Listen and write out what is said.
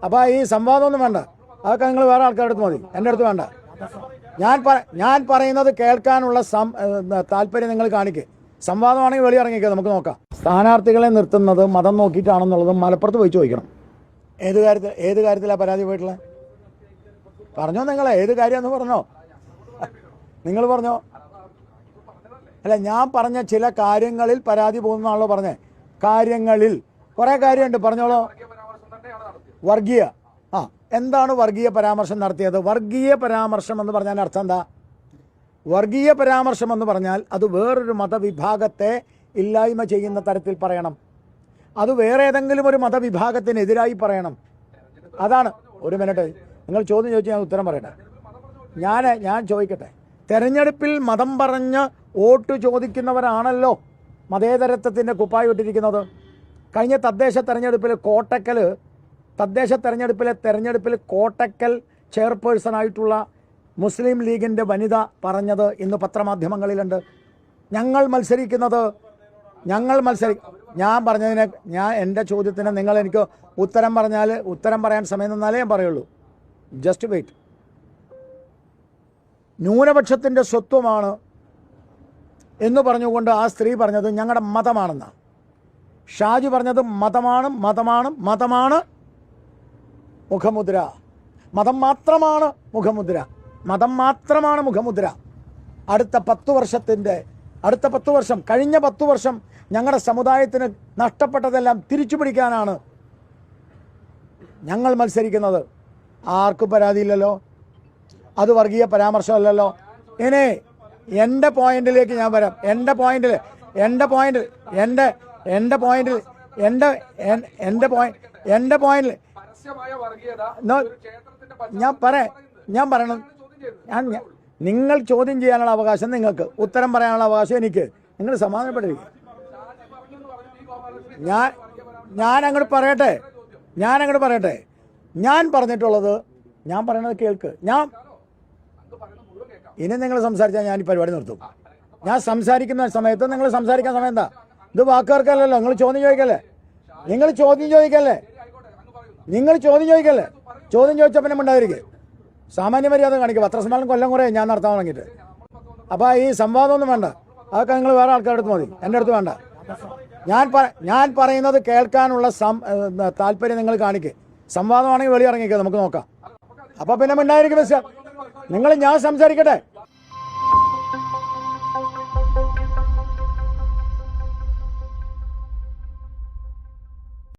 അപ്പോൾ ഈ സംവാദമൊന്നും വേണ്ട, അതൊക്കെ നിങ്ങൾ വേറെ ആൾക്കാരുടെ അടുത്ത് മതി, എൻ്റെ അടുത്ത് വേണ്ട. ഞാൻ പറയുന്നത് കേൾക്കാനുള്ള താല്പര്യം നിങ്ങൾ കാണിക്കുക. സംവാദമാണെങ്കിൽ വെളിയിറങ്ങിക്കുക, നമുക്ക് നോക്കാം. സ്ഥാനാർത്ഥികളെ നിർത്തുന്നത് മതം നോക്കിയിട്ടാണെന്നുള്ളത് മലപ്പുറത്ത് പോയി ചോദിക്കണം. ഏത് കാര്യത്തിലാണ് പരാതി പോയിട്ടുള്ളത്? പറഞ്ഞോ, നിങ്ങൾ ഏത് കാര്യമെന്ന് പറഞ്ഞോ, നിങ്ങൾ പറഞ്ഞോ. അല്ല, ഞാൻ പറഞ്ഞ ചില കാര്യങ്ങളിൽ പരാതി പോകുന്നതാണല്ലോ പറഞ്ഞേ. കാര്യങ്ങളിൽ കുറേ കാര്യമുണ്ട്, പറഞ്ഞോളൂ. വർഗീയ എന്താണ് വർഗീയ പരാമർശം നടത്തിയത്? വർഗീയ പരാമർശം എന്ന് പറഞ്ഞാൽ അർത്ഥം എന്താ? വർഗീയ പരാമർശം എന്ന് പറഞ്ഞാൽ അത് വേറൊരു മതവിഭാഗത്തെ ഇല്ലായ്മ ചെയ്യുന്ന തരത്തിൽ പറയണം, അത് വേറെ ഏതെങ്കിലും ഒരു മതവിഭാഗത്തിനെതിരായി പറയണം. അതാണ്. ഒരു മിനിറ്റ്, നിങ്ങൾ ചോദ്യം ചോദിച്ചാൽ ഞാൻ ഉത്തരം പറയട്ടെ. ഞാൻ ചോദിക്കട്ടെ. തെരഞ്ഞെടുപ്പിൽ മതം പറഞ്ഞ് വോട്ട് ചോദിക്കുന്നവരാണല്ലോ മതേതരത്വത്തിൻ്റെ കുപ്പായി ഇട്ടിരിക്കുന്നത്. കഴിഞ്ഞ തദ്ദേശ തെരഞ്ഞെടുപ്പിൽ കോട്ടക്കൽ ചെയർപേഴ്സണായിട്ടുള്ള മുസ്ലിം ലീഗിൻ്റെ വനിത പറഞ്ഞത് ഇന്ന് പത്രമാധ്യമങ്ങളിലുണ്ട്. ഞാൻ പറഞ്ഞതിന് എൻ്റെ ചോദ്യത്തിന് നിങ്ങൾ എനിക്ക് ഉത്തരം പറയാൻ സമയം തന്നാലേ ഞാൻ പറയുള്ളൂ. Just wait. ന്യൂനപക്ഷത്തിൻ്റെ സ്വത്വമാണ് എന്ന് പറഞ്ഞുകൊണ്ട് ആ സ്ത്രീ പറഞ്ഞത് ഞങ്ങളുടെ മതമാണെന്നാണ്. ഷാജി പറഞ്ഞത് മതമാണ് മുഖമുദ്ര, മതം മാത്രമാണ് മുഖമുദ്ര. അടുത്ത 10 വർഷം കഴിഞ്ഞ 10 വർഷം ഞങ്ങളുടെ സമുദായത്തിന് നഷ്ടപ്പെട്ടതെല്ലാം തിരിച്ചു പിടിക്കാനാണ് ഞങ്ങൾ മത്സരിക്കുന്നത്. ആർക്കും പരാതിയില്ലല്ലോ, അത് വർഗീയ പരാമർശമല്ലല്ലോ. ഇനി എൻ്റെ പോയിന്റിലേക്ക് ഞാൻ വരാം. എൻ്റെ പോയിന്റിൽ നിങ്ങൾ ചോദ്യം ചെയ്യാനുള്ള അവകാശം നിങ്ങൾക്ക്, ഉത്തരം പറയാനുള്ള അവകാശം എനിക്ക്. നിങ്ങൾ സമാധാനപ്പെട്ടിരിക്കുക. ഞാൻ അങ്ങോട്ട് പറയട്ടെ. ഞാൻ പറഞ്ഞിട്ടുള്ളത് ഞാൻ പറയണത് കേൾക്ക്. ഇനി നിങ്ങൾ സംസാരിച്ചാൽ ഞാൻ ഈ പരിപാടി നിർത്തും. ഞാൻ സംസാരിക്കുന്ന സമയത്ത് നിങ്ങൾ സംസാരിക്കാൻ സമയം എന്താ? ഇത് വാക്കുകൾക്കല്ലല്ലോ. നിങ്ങൾ ചോദ്യം ചോദിക്കല്ലേ. ചോദ്യം ചോദിച്ചാൽ പിന്നെ ഉണ്ടായിരിക്കും. സാമാന്യ മര്യാദ കാണിക്കുക. പത്രസമ്മേളനം കൊല്ലം കുറേ ഞാൻ നടത്താൻ തുടങ്ങിയിട്ട്. അപ്പോൾ ഈ സംവാദമൊന്നും വേണ്ട, അതൊക്കെ നിങ്ങൾ വേറെ ആൾക്കാരുടെ അടുത്ത് മതി, എൻ്റെ അടുത്ത് വേണ്ട. ഞാൻ പറയുന്നത് കേൾക്കാനുള്ള താല്പര്യം നിങ്ങൾ കാണിക്കുക. സംവാദമാണെങ്കിൽ വെളിയിറങ്ങിക്കുക, നമുക്ക് നോക്കാം. അപ്പോൾ പിന്നെ ഉണ്ടായിരിക്കും. ഞാൻ സംസാരിക്കട്ടെ.